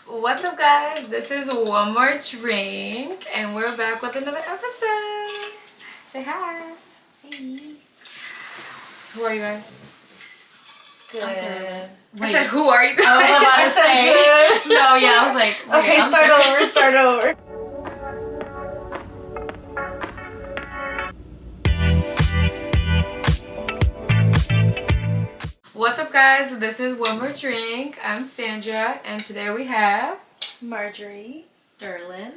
What's up, guys? This is One More Drink, and we're back with another episode. Say hi. Hey. Who are you guys? Good. I said, who are you guys? I was about to say. Good. No, yeah, I was like, okay, start over. What's up, guys? This is One More Drink. I'm Sandra, and today we have Maryury. Derlin.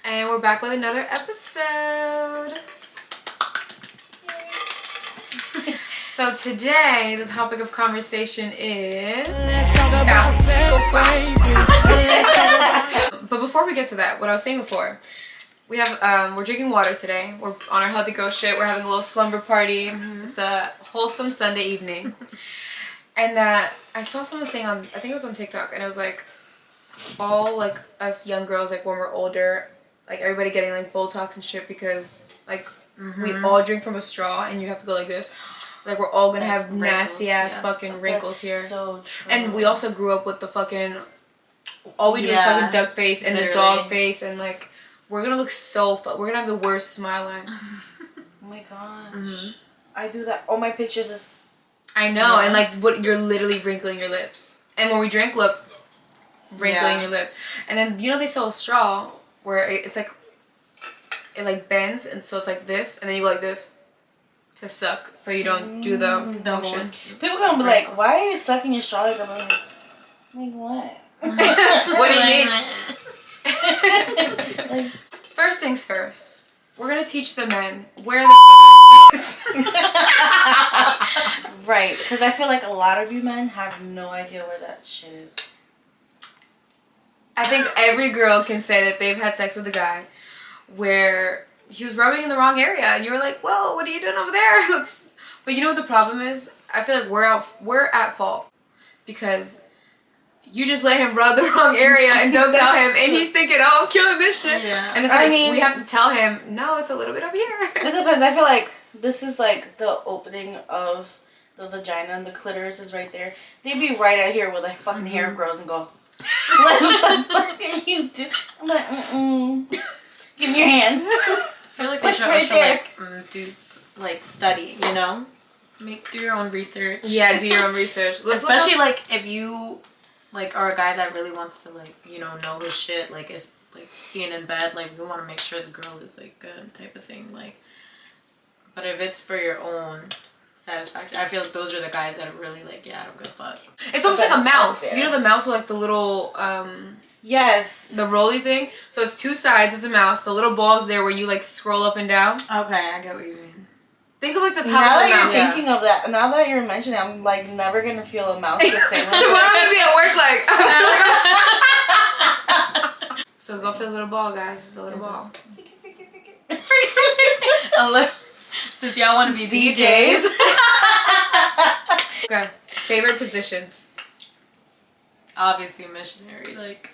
And we're back with another episode. So today, the topic of conversation is... But before we get to that, what I was saying before, we have we're drinking water today. We're on our healthy girl shit. We're having a little slumber party. It's a wholesome Sunday evening. And I saw someone saying on, I think it was on TikTok, and it was like, all like us young girls, like when we're older, like everybody getting like Botox and shit because like we all drink from a straw and you have to go like this. Like we're all gonna have nasty ass fucking wrinkles here. So true. And we also grew up with the fucking, all we do is fucking duck face and the dog face, and like we're gonna look so we're gonna have the worst smile lines. Oh my gosh. I do that. All my pictures is. I know, and like what you're literally wrinkling your lips. And when we drink, look, wrinkling your lips. And then you know they sell a straw where it's like it like bends, and so it's like this, and then you go like this to suck, so you don't do the motion. People gonna be like, "Why are you sucking your straw like that?" Like what? What do you mean? Like, first things first. We're gonna teach the men where the is. right, because I feel like a lot of you men have no idea where that shit is. I think every girl can say that they've had sex with a guy where he was rubbing in the wrong area, and you were like, "Whoa, what are you doing over there?" But you know what the problem is? I feel like we're at fault because you just let him rub the wrong area and don't tell him, and he's thinking, "Oh, I'm killing this shit." Yeah. And it's like we have to tell him, "No, it's a little bit over here." It depends. I feel like this is like the opening of the vagina, and the clitoris is right there. They'd be right out here where the fucking hair grows and go, "What the fuck are you doing?" I'm like, give me your hand. I feel like we should also do like study, you know? Do your own research. Yeah, do your own research. Especially like if you like are a guy that really wants to like, you know his shit, like is like being in bed, like we want to make sure the girl is like good type of thing, like. But if it's for your own satisfaction, I feel like those are the guys that are really like, yeah, I don't give a fuck. It's almost like a mouse. You know the mouse with like the little yes, the rolly thing. So it's two sides. It's a mouse. The little ball's there where you like scroll up and down. Okay, I get what you mean. Think of like the top now of the that mouse. you're thinking of that, now that you're mentioning it, I'm like never gonna feel a mouse the same way. Tomorrow I'm gonna be at work like. So go for the little ball, guys. The little ball. Since y'all want to be DJs. Okay. Favorite positions. Obviously missionary, like.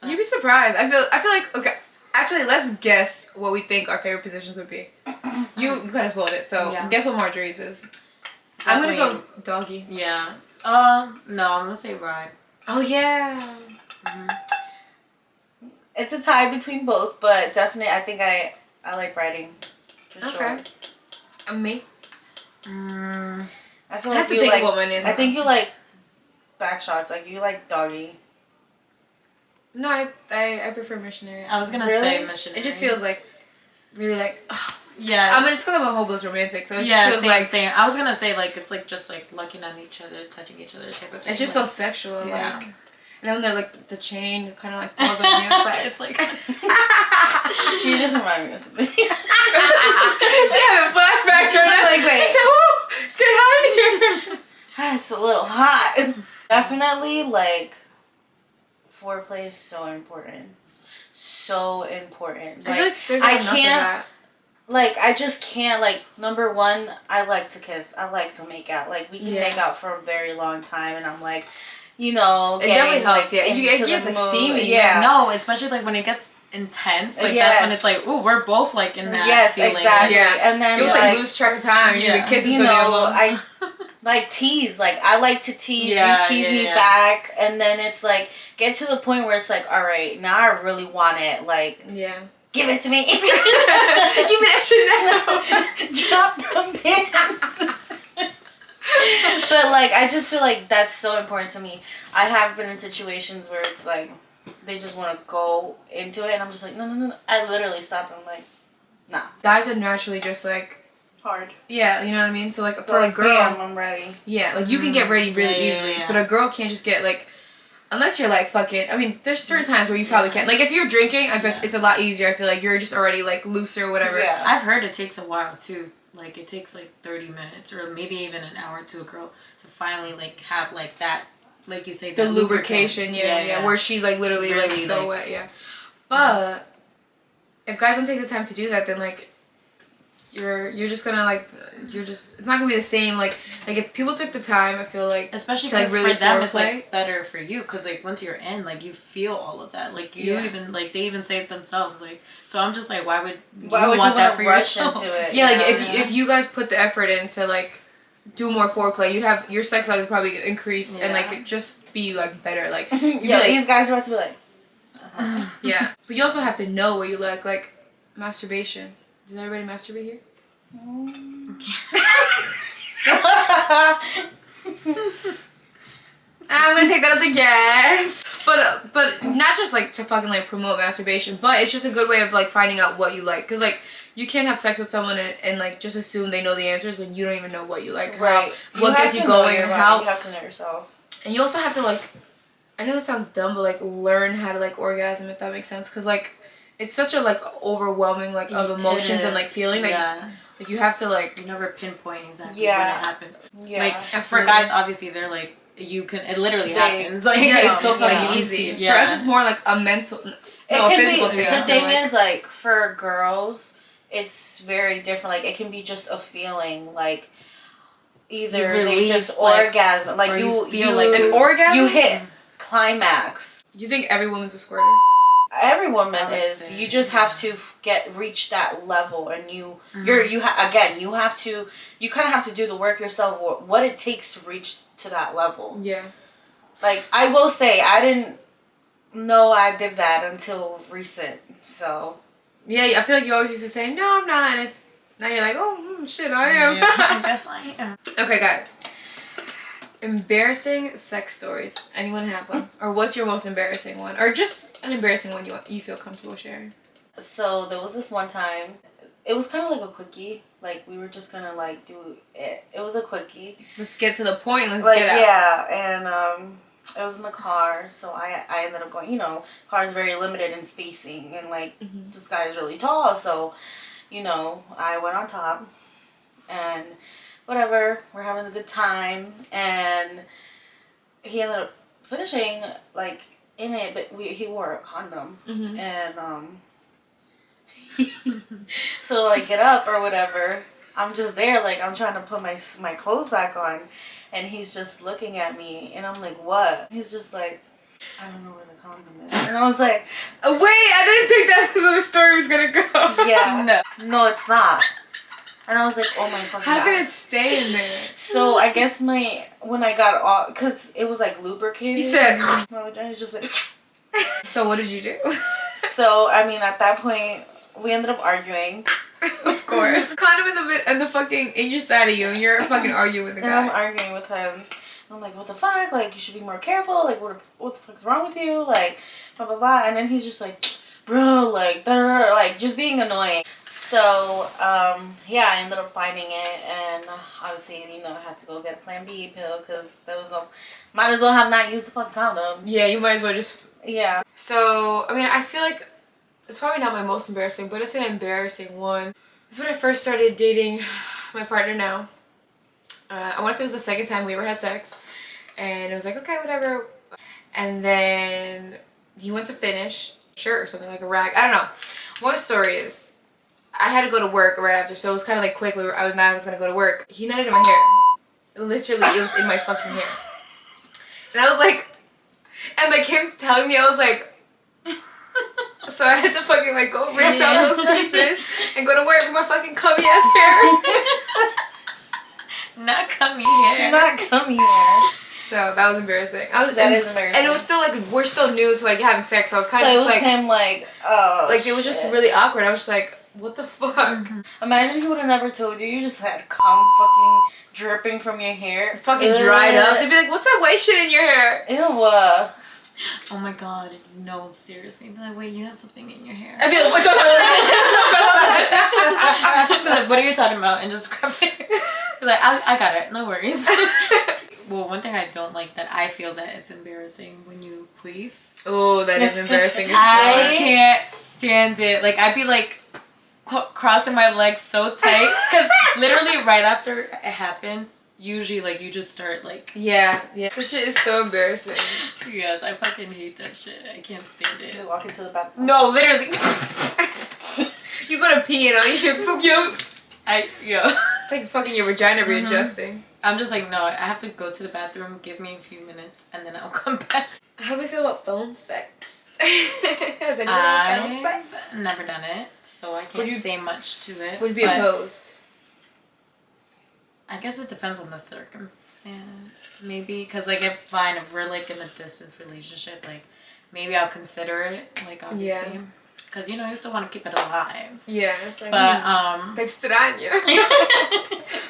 You'd be surprised. I feel like okay. Actually, let's guess what we think our favorite positions would be. You kind of spoiled it, so guess what Marjorie's is. I'm gonna go doggy. Yeah. No, I'm gonna say ride. Oh yeah. It's a tie between both, but definitely I think I like riding. For sure. Me. I feel I like have to you think like. what one is. I think you like back shots. Like you like doggy. No, I prefer missionary. I was gonna say missionary. It just feels like really like. Yeah. I'm just because I'm a hopeless romantic, so it just feels same, like same. I was gonna say like it's like just like looking on each other, touching each other type of thing. It's just so sexual, yeah. like. And then the like the chain kind of like falls on you. It's like. You just remind me of something. She had a flashback. Like, wait. She said, "Woo, it's getting hot in here." It's a little hot. Definitely, like, foreplay is so important. So important. Like, I feel like there's not enough of that. Like, I just can't, like, number one, I like to kiss. I like to make out. Like, we can make out for a very long time, and I'm like, it definitely helps. Like, it gets like steamy. Yeah. No, especially like when it gets intense. Like that's when it's like, ooh, we're both like in that feeling. Exactly. Yeah. And then it was like lose track of time. You were kissing so like tease. Like I like to tease, Yeah, you tease me back, and then it's like get to the point where it's like, all right, now I really want it. Like, give it to me. Give me that shit now. Drop the pants. But like, I just feel like that's so important to me. I have been in situations where it's like they just want to go into it, and I'm just like, no. I literally stop them like, nah. Guys are naturally just like hard. Yeah, you know what I mean? So like for like, a girl, bam, I'm ready. Yeah, like you can get ready really easily, but a girl can't just get like, unless you're like fucking. I mean, there's certain times where you probably can't. Like if you're drinking, I bet it's a lot easier. I feel like you're just already like looser or whatever. Yeah, I've heard it takes a while too. Like it takes like 30 minutes or maybe even an hour to a girl to finally like have like that, like you say, the lubrication. Yeah, where she's like literally really, like so wet. Yeah, but if guys don't take the time to do that, then like. You're just gonna like it's not gonna be the same like if people took the time, I feel like especially because like, really for them it's like better for you because like once you're in like you feel all of that like you even like they even say it themselves like so I'm just like why would you want that for yourself? Into it? Yeah, like if you guys put the effort in to like do more foreplay, you'd have your sex life would probably increase and like just be like better like these guys are about to be like yeah, but you also have to know what you like masturbation. Does everybody masturbate here? I'm gonna take that as a yes. But not just like to fucking like promote masturbation, but it's just a good way of like finding out what you like. Cause like you can't have sex with someone and like just assume they know the answers when you don't even know what you like. Right. What gets you going and how. You have to know yourself. And you also have to like, I know it sounds dumb, but like learn how to like orgasm if that makes sense. Cause like. It's such a like overwhelming like of emotions and like feeling that like you have to like you never pinpoint exactly when it happens. Yeah, like absolutely. For guys, obviously they're like you can it literally happens. Like it's so fucking easy. Yeah. For us, it's more like a mental, physical thing. The thing is like for girls, it's very different. Like it can be just a feeling like either they just orgasm like you feel like an orgasm. You hit climax. Do you think every woman's a squirter? Every woman is. You just have to reach that level, and you you have to you kind of have to do the work yourself. What it takes to reach to that level. Yeah. Like I will say, I didn't know I did that until recent. So. Yeah, I feel like you always used to say no, I'm not. And now you're like, oh shit, I am. Yeah, I guess I am. Okay, guys. Embarrassing sex stories. Anyone have one? Or what's your most embarrassing one? Or just an embarrassing one you feel comfortable sharing? So there was this one time. It was kind of like a quickie. Like we were just gonna like do it. It was a quickie. Let's get to the point. Let's like, get out. Yeah, and it was in the car. So I ended up going. You know, car's very limited in spacing, and like this guy's really tall. So, you know, I went on top, and. Whatever, we're having a good time, and he ended up finishing like in it, but he wore a condom, and so like get up or whatever. I'm just there, like I'm trying to put my clothes back on, and he's just looking at me, and I'm like, what? He's just like, I don't know where the condom is, and I was like, wait, I didn't think that's where the story was gonna go. Yeah, no, it's not. And I was like, oh my fucking God. How could it stay in there? So I guess when I got off, because it was like lubricated. You said. My vagina just like. So what did you do? So, I mean, at that point, we ended up arguing. Of course. Condom in the fucking, in your side of you, and you're fucking arguing with the guy. And I'm arguing with him. I'm like, what the fuck? Like, you should be more careful. Like, what the fuck's wrong with you? Like, blah, blah, blah. And then he's just like, bro, like, like, just being annoying. So, yeah, I ended up finding it, and obviously, you know, I had to go get a Plan B pill, because there was no, might as well have not used the fucking condom. Yeah, you might as well just, yeah. So, I mean, I feel like, it's probably not my most embarrassing, but it's an embarrassing one. It's when I first started dating my partner now. I want to say it was the second time we ever had sex, and it was like, okay, whatever, and then he went to finish, shirt or something, like a rag, I don't know. One story is, I had to go to work right after, so it was kind of like quick. I was gonna go to work. He nutted in my hair. Literally, it was in my fucking hair. And I was like, and like him telling me, I was like, so I had to fucking like go rinse out those pieces and go to work with my fucking cummy ass hair. Not gummy hair. Not gummy hair. So that was embarrassing. That is embarrassing. And it was still like we're still new to like having sex. So I was kind of So just it was like him like, oh, like it was just really awkward. I was just like, what the fuck? Mm-hmm. Imagine he would have never told you. You just had cum fucking dripping from your hair. Fucking dried up. They'd be like, what's that white shit in your hair? Ew. Oh my god, no, seriously. By the way, you have something in your hair. I'd be like, what? Don't touch Be like, what are you talking about? And just grab it. Be like, I got it. No worries. Well, one thing I don't like that I feel that it's embarrassing when you queef. Oh, that is embarrassing. I can't stand it. Like, I'd be like crossing my legs so tight. Because literally right after it happens, usually like you just start like... Yeah. This shit is so embarrassing. Yes, I fucking hate that shit. I can't stand it. You walk into the bathroom. No, literally. You go to pee and all you hear poop. It's like fucking your vagina readjusting. I'm just like, no, I have to go to the bathroom, give me a few minutes, and then I'll come back. How do we feel about phone sex? Has anyone done phone sex? I've never done it, so I can't say much to it. Would you be opposed? I guess it depends on the circumstance, maybe. Because, like, if we're, like, in a distant relationship, like, maybe I'll consider it, like, obviously. Because, you know, you still want to keep it alive. Yeah. It's like, but, te extraño.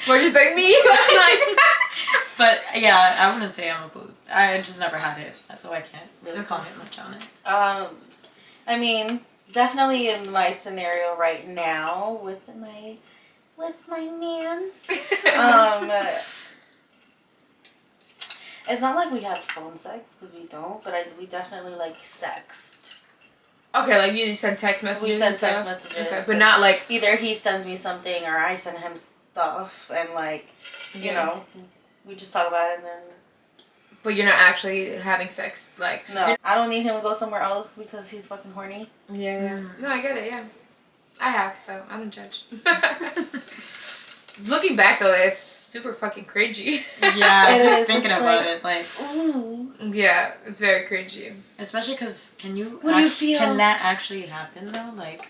More just like me last night. But, yeah, I wouldn't say I'm opposed. I just never had it, so I can't really comment much on it. I mean, definitely in my scenario right now with my mans. It's not like we have phone sex because we don't, but we definitely like sexted. Okay, like you send text messages. We send text messages, okay, but not like either he sends me something or I send him stuff, and like you know, we just talk about it and then. But you're not actually having sex, like. No, I don't need him to go somewhere else because he's fucking horny. Yeah. No, I get it. Yeah, I have, so I don't judge. Looking back though, it's super fucking cringy. Yeah, just thinking about it, like, ooh. Yeah, it's very cringy. Especially because can that actually happen though? Like,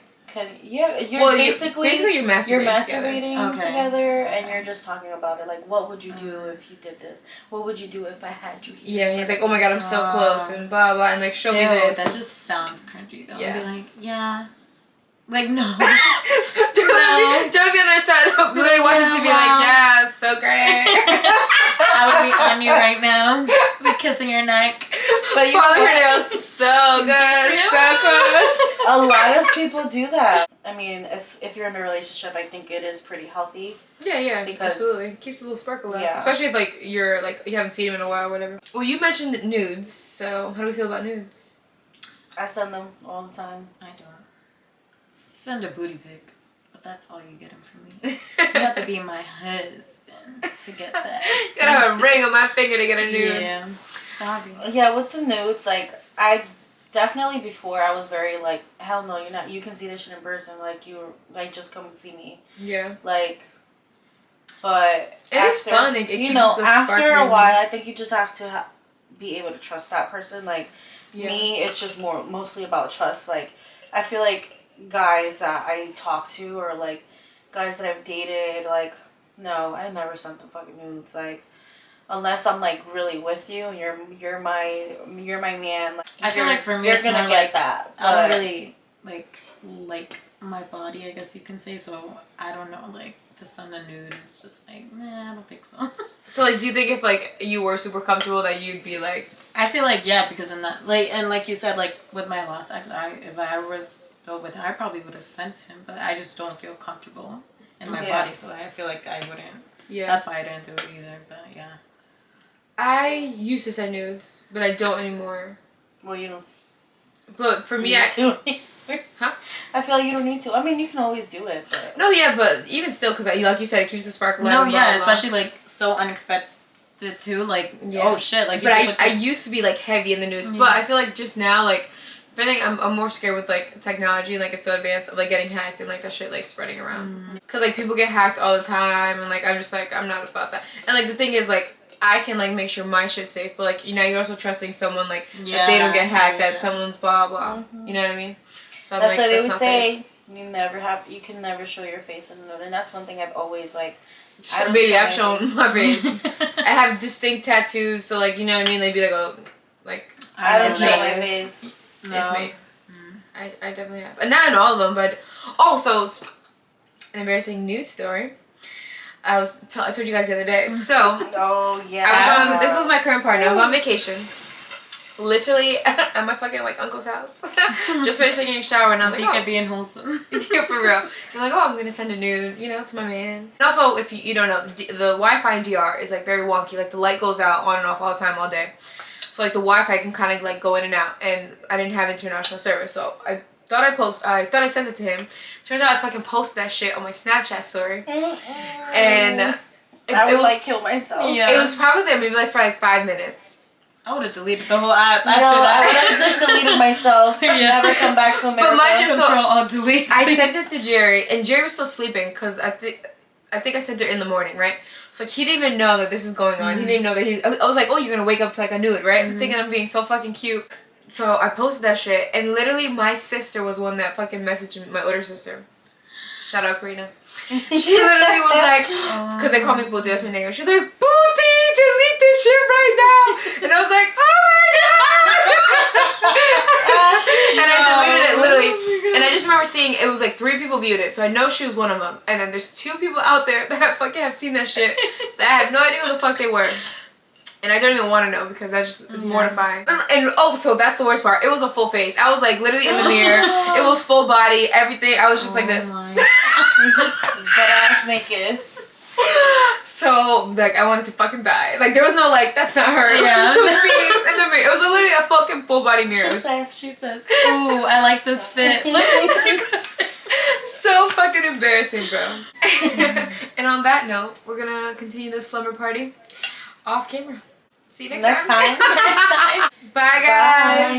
you're basically you're masturbating together, and you're just talking about it. Like, what would you do if you did this? What would you do if I had you here? Yeah, he's like, oh my god, I'm so close, and blah blah, and like, show me this. That just sounds cringy though. Yeah. I'd be like, yeah. Like, no. Don't be on their side. Really want you to be like, yeah, it's so great. I would be on you right now. Be kissing your neck. But you follow her nails. So good. So close. A lot of people do that. I mean, if you're in a relationship, I think it is pretty healthy. Yeah, because absolutely. It keeps a little sparkle out. Yeah. Especially if like you're like you haven't seen him in a while or whatever. Well, you mentioned nudes, so how do we feel about nudes? I send them all the time. I don't. Send a booty pic, but that's all you get him from me. You have to be my husband to get that. You gotta have a ring on my finger to get a nude. Yeah, sorry. Yeah, with the nudes, like I definitely before I was very like, hell no, you're not. You can see this shit in person. Like just come and see me. Yeah. Like, but it is fun. It you know, after a while, I think you just have to be able to trust that person. Like me, it's just mostly about trust. Like I feel like guys that I talk to or like guys that I've dated, like no, I never sent them fucking nudes. Like unless I'm like really with you and you're my man. Like, I feel like for me, you're it's gonna more get like that. I don't really like my body, I guess you can say. So I don't know, like to send a nude, it's just like, nah, I don't think so. So like, do you think if like you were super comfortable that you'd be like? I feel like yeah, because in that like you said, like with my last ex, if I was still with him, I probably would have sent him, but I just don't feel comfortable in my body, so I feel like I wouldn't. Yeah. That's why I didn't do it either. But yeah. I used to send nudes, but I don't anymore. Well, you know. But for me, Huh? I feel like you don't need to. I mean, you can always do it. But... No, yeah, but even still, because like you said, it keeps the spark alive. No, yeah, especially like so unexpected too. Like, oh shit, like. But I used to be like heavy in the nudes, but I feel like just now, like, if anything, I'm more scared with like technology, like it's so advanced, of like getting hacked and like that shit like spreading around. Because like people get hacked all the time, and like I'm just like I'm not about that. And like the thing is like. I can like make sure my shit's safe, but like you're also trusting someone like that they don't get hacked, that someone's blah blah. You know what I mean? So that's why they would say you can never show your face in a nude, and that's one thing I've always like I don't Baby, show I've my shown my face. I have distinct tattoos, so like, you know what I mean? They'd be like, oh, like, I don't it's show me. my face. No. It's me. I definitely have. And not in all of them, but also an embarrassing nude story. I told you guys the other day. So Oh yeah. I was on. This was my current partner. I was on vacation, literally at my fucking like uncle's house. Just finished taking a shower, and I was like, Think I'd be wholesome. yeah, for real. I'm like, oh, I'm gonna send a nude, you know, to my man. And also, if you don't know, the Wi-Fi in DR is like very wonky. Like the light goes out on and off all the time, all day. So like the Wi-Fi can kind of like go in and out, and I didn't have international service, so I thought I sent it to him. Turns out I fucking posted that shit on my Snapchat story, and I would like kill myself. Yeah. it was probably there maybe like for like 5 minutes. I would have deleted the whole app after No, I that. would have just deleted myself. Yeah. Never come back to America. But mine just Control Alt Delete. I sent it to Jerry, and Jerry was still sleeping because I think I sent it in the morning, right? So like he didn't even know that this is going on. He didn't even know that I was like, oh, you're gonna wake up to like a nude, right? I'm thinking I'm being so fucking cute. So I posted that shit, and literally my sister was one that fucking messaged me, my older sister. Shout out Karina. She literally was like, because they call me Booty, that's my name. She's like, Booty, delete this shit right now. And I was like, oh my god. And I deleted it literally. And I just remember seeing it was like 3 people viewed it, so I know she was one of them. And then there's 2 people out there that fucking have seen that shit that I have no idea who the fuck they were. And I don't even want to know because that just is mortifying. And oh, so that's the worst part. It was a full face. I was like literally in the mirror. It was full body, everything. I was just like this. Just butt ass naked. So like I wanted to fucking die. Like there was no like that's not her. Yeah. It was me in the mirror. It was literally a fucking full body mirror. She said, ooh, I like this fit. Let me take a picture. So fucking embarrassing, bro. And on that note, we're gonna continue this slumber party off camera. See you next Next time. Bye, guys. Bye.